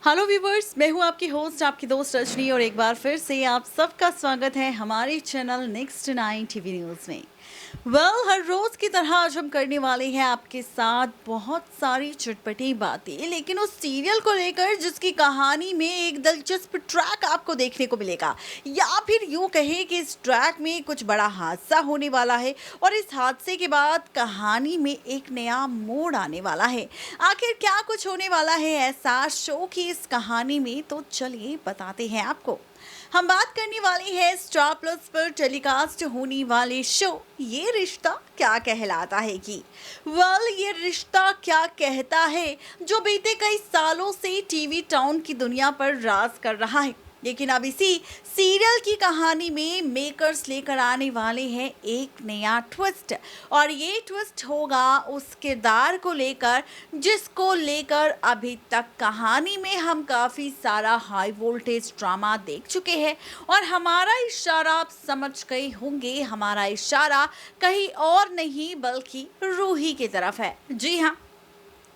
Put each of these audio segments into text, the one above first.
Hello viewers, मैं हूं आपकी होस्ट, आपकी दोस्त रजनी और एक बार फिर से आप सबका स्वागत है हमारे चैनल नेक्स्ट 9 टीवी न्यूज़ में। हर रोज़ की तरह आज हम करने वाले हैं आपके साथ बहुत सारी चटपटी बातें, लेकिन उस सीरियल को लेकर जिसकी कहानी में एक दिलचस्प ट्रैक आपको देखने को मिलेगा, या फिर यूँ कहें कि इस ट्रैक में कुछ बड़ा हादसा होने वाला है और इस हादसे के बाद कहानी में एक नया मोड़ आने वाला है। आखिर क्या कुछ होने वाला है ऐसा शो की इस कहानी में, तो चलिए बताते हैं आपको। हम बात करने वाले हैं स्टार प्लस पर टेलीकास्ट होने वाले शो ये रिश्ता क्या कहलाता है की। ये रिश्ता क्या कहता है जो बीते कई सालों से टीवी टाउन की दुनिया पर राज कर रहा है, लेकिन अब इसी सीरियल की कहानी में मेकर्स लेकर आने वाले हैं एक नया ट्विस्ट, और ये ट्विस्ट होगा उस किरदार को लेकर जिसको लेकर अभी तक कहानी में हम काफ़ी सारा हाई वोल्टेज ड्रामा देख चुके हैं। और हमारा इशारा आप समझ गए होंगे, हमारा इशारा कहीं और नहीं बल्कि रूही की तरफ है। जी हाँ,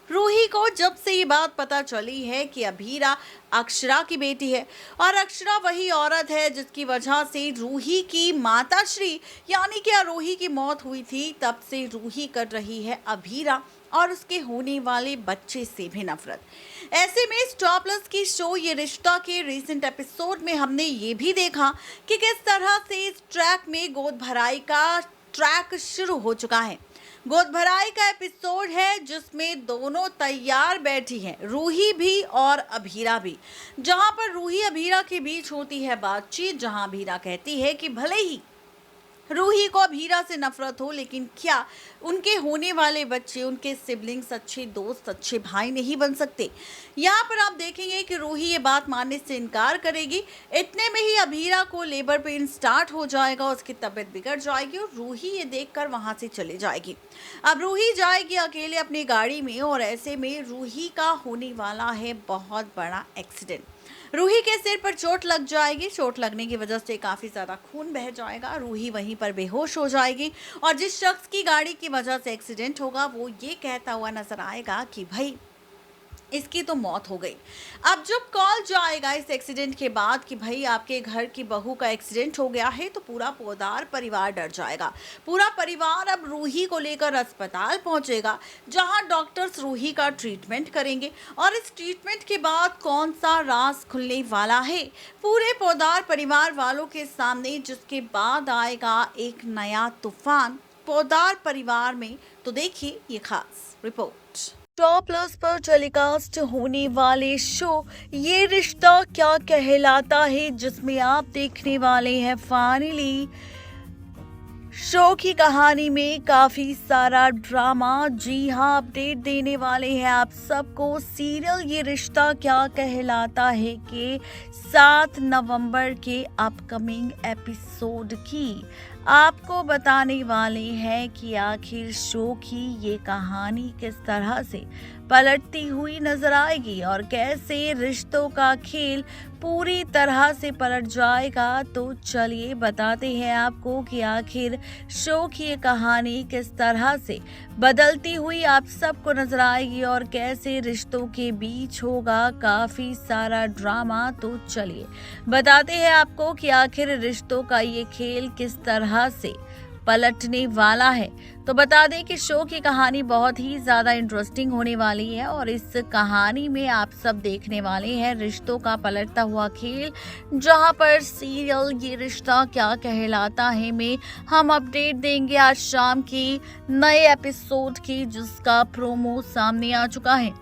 रूही को जब से ये बात पता चली है कि अभीरा अक्षरा की बेटी है और अक्षरा वही औरत है जिसकी वजह से रूही की माताश्री यानी कि आरोही की मौत हुई थी, तब से रूही कर रही है अभीरा और उसके होने वाले बच्चे से भी नफरत। ऐसे में स्टार प्लस की शो ये रिश्ता के रीसेंट एपिसोड में हमने ये भी देखा कि किस तरह से इस ट्रैक में गोद भराई का ट्रैक शुरू हो चुका है। गोद भराई का एपिसोड है जिसमें दोनों तैयार बैठी हैं, रूही भी और अभीरा भी, जहां पर रूही अभीरा के बीच होती है बातचीत, जहां अभीरा कहती है कि भले ही रूही को अभीरा से नफरत हो, लेकिन क्या उनके होने वाले बच्चे, उनके सिबलिंग्स अच्छे दोस्त, अच्छे भाई नहीं बन सकते। यहाँ पर आप देखेंगे कि रूही ये बात मानने से इनकार करेगी। इतने में ही अभीरा को लेबर पेन स्टार्ट हो जाएगा, उसकी तबीयत बिगड़ जाएगी और रूही ये देखकर वहाँ से चले जाएगी। अब रूही जाएगी अकेले अपनी गाड़ी में और ऐसे में रूही का होने वाला है बहुत बड़ा एक्सीडेंट। रूही के सिर पर चोट लग जाएगी, चोट लगने की वजह से काफ़ी ज़्यादा खून बह जाएगा, रूही वहीं पर बेहोश हो जाएगी और जिस शख्स की गाड़ी की वजह से एक्सीडेंट होगा वो ये कहता हुआ नजर आएगा कि भाई इसकी तो मौत हो गई। अब जब कॉल जाएगा इस एक्सीडेंट के बाद कि भाई आपके घर की बहू का एक्सीडेंट हो गया है, तो पूरा पोदार परिवार डर जाएगा। पूरा परिवार अब रूही को लेकर अस्पताल पहुंचेगा, जहां डॉक्टर्स रूही का ट्रीटमेंट करेंगे और इस ट्रीटमेंट के बाद कौन सा राज खुलने वाला है पूरे पोदार परिवार वालों के सामने, जिसके बाद आएगा एक नया तूफान पोदार परिवार में। तो देखिए ये खास रिपोर्ट। स्टार प्लस पर टेलीकास्ट होने वाले शो ये रिश्ता क्या कहलाता है, जिसमें आप देखने वाले हैं फाइनली शो की कहानी में काफी सारा ड्रामा। जी हाँ, अपडेट देने वाले हैं आप सबको सीरियल ये रिश्ता क्या कहलाता है कि 7 नवंबर के अपकमिंग एपिसोड की आपको बताने वाले हैं कि आखिर शो की ये कहानी किस तरह से पलटती हुई नजर आएगी और कैसे रिश्तों का खेल पूरी तरह से पलट जाएगा। तो चलिए बताते हैं आपको कि आखिर शो की ये कहानी किस तरह से बदलती हुई आप सबको नजर आएगी और कैसे रिश्तों के बीच होगा काफी सारा ड्रामा। तो चलिए बताते हैं आपको कि आखिर रिश्तों का ये खेल किस तरह से पलटने वाला है। तो बता दें कि शो की कहानी बहुत ही ज्यादा इंटरेस्टिंग होने वाली है और इस कहानी में आप सब देखने वाले हैं रिश्तों का पलटता हुआ खेल, जहां पर सीरियल ये रिश्ता क्या कहलाता है में हम अपडेट देंगे आज शाम की नए एपिसोड की, जिसका प्रोमो सामने आ चुका है।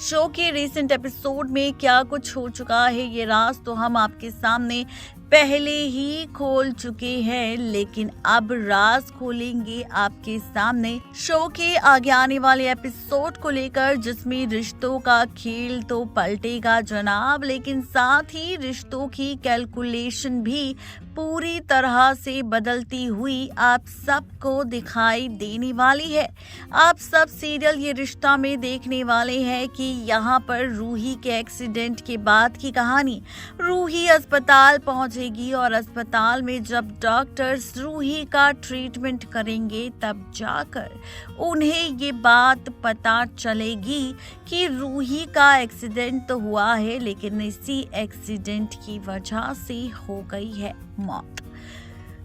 शो के रिसेंट एपिसोड में क्या कुछ हो चुका है ये राज तो हम आपके सामने पहले ही खोल चुके हैं, लेकिन अब राज खोलेंगे आपके सामने शो के आगे आने वाले एपिसोड को लेकर, जिसमें रिश्तों का खेल तो पलटेगा जनाब, लेकिन साथ ही रिश्तों की कैलकुलेशन भी पूरी तरह से बदलती हुई आप सबको दिखाई देने वाली है। आप सब सीरियल ये रिश्ता में देखने वाले हैं कि यहाँ पर रूही के एक्सीडेंट के बाद की कहानी, रूही अस्पताल पहुँच उठेगी और अस्पताल में जब डॉक्टर्स रूही का ट्रीटमेंट करेंगे तब जाकर उन्हें ये बात पता चलेगी कि रूही का एक्सीडेंट तो हुआ है, लेकिन इसी एक्सीडेंट की वजह से हो गई है मौत।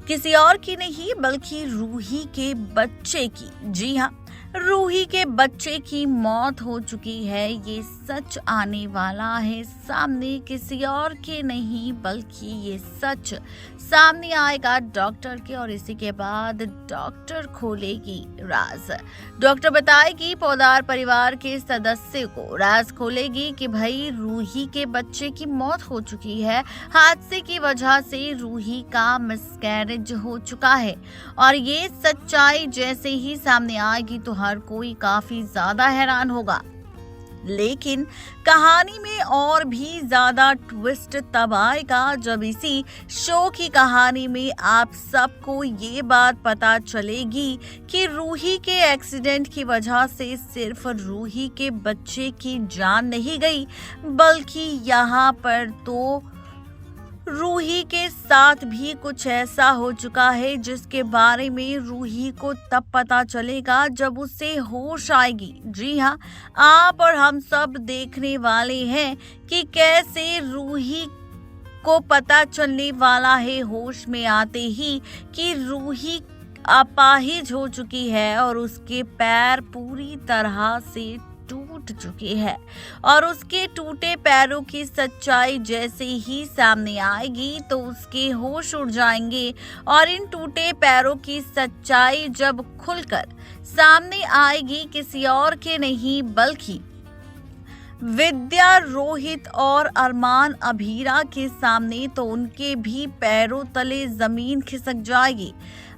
किसी और की नहीं बल्कि रूही के बच्चे की। जी हाँ, रूही के बच्चे की मौत हो चुकी है। ये सच आने वाला है सामने, किसी और के नहीं बल्कि ये सच सामने आएगा डॉक्टर के, और इसी के बाद डॉक्टर खोलेगी राज। डॉक्टर बताएगी पौदार परिवार के सदस्य को, राज खोलेगी कि भाई रूही के बच्चे की मौत हो चुकी है। हादसे की वजह से रूही का मिसकैरेज हो चुका है, और ये सच्चाई जैसे ही सामने आएगी तो हर कोई काफी ज्यादा हैरान होगा। लेकिन कहानी में और भी ज्यादा ट्विस्ट तब आएगा जब इसी शो की कहानी में आप सबको ये बात पता चलेगी कि रूही के एक्सीडेंट की वजह से सिर्फ रूही के बच्चे की जान नहीं गई, बल्कि यहाँ पर तो रूही के साथ भी कुछ ऐसा हो चुका है जिसके बारे में रूही को तब पता चलेगा जब उसे होश आएगी। जी हाँ, आप और हम सब देखने वाले हैं कि कैसे रूही को पता चलने वाला है होश में आते ही कि रूही अपाहिज हो चुकी है और उसके पैर पूरी तरह से टूट चुकी है, और उसके टूटे पैरों की सच्चाई जैसे ही सामने आएगी तो उसके होश उड़ जाएंगे। और इन टूटे पैरों की सच्चाई जब खुलकर सामने आएगी किसी और के नहीं बल्कि विद्या, रोहित और अरमान अभीरा के सामने, तो उनके भी पैरों तले जमीन खिसक जाएगी।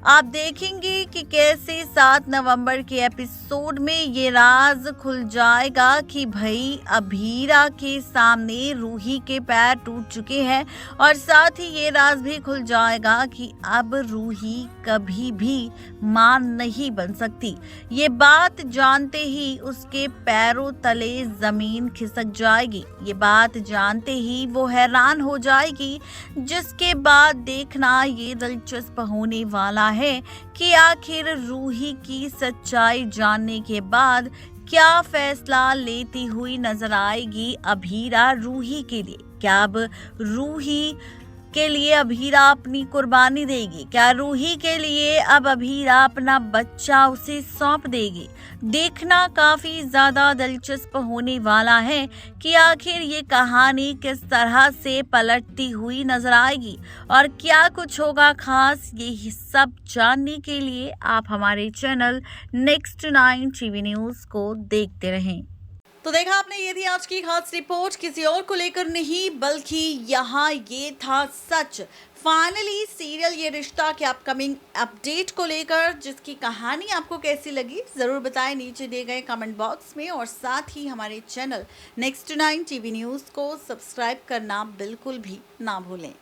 आप देखेंगे कि कैसे 7 नवंबर के एपिसोड में ये राज खुल जाएगा कि भाई अभीरा के सामने रूही के पैर टूट चुके हैं, और साथ ही ये राज भी खुल जाएगा कि अब रूही कभी भी मां नहीं बन सकती। ये बात जानते ही उसके पैरों तले जमीन खिसक जाएगी। ये बात जानते ही वो हैरान हो जाएगी, जिसके बाद देखना ये दिलचस्प होने वाला है कि आखिर रूही की सच्चाई जानने के बाद क्या फैसला लेती हुई नजर आएगी अभीरा रूही के लिए। क्या अब रूही के लिए अभीरा अपनी कुर्बानी देगी? क्या रूही के लिए अब अभीरा अपना बच्चा उसे सौंप देगी? देखना काफी ज्यादा दिलचस्प होने वाला है कि आखिर ये कहानी किस तरह से पलटती हुई नजर आएगी और क्या कुछ होगा खास। ये सब जानने के लिए आप हमारे चैनल नेक्स्ट 9 टीवी न्यूज को देखते रहें। तो देखा आपने, ये थी आज की खास रिपोर्ट, किसी और को लेकर नहीं बल्कि यहाँ ये था सच। फाइनली सीरियल ये रिश्ता के अपकमिंग अपडेट को लेकर, जिसकी कहानी आपको कैसी लगी जरूर बताएं नीचे दिए गए कमेंट बॉक्स में, और साथ ही हमारे चैनल नेक्स्ट 9 टीवी न्यूज़ को सब्सक्राइब करना बिल्कुल भी ना भूलें।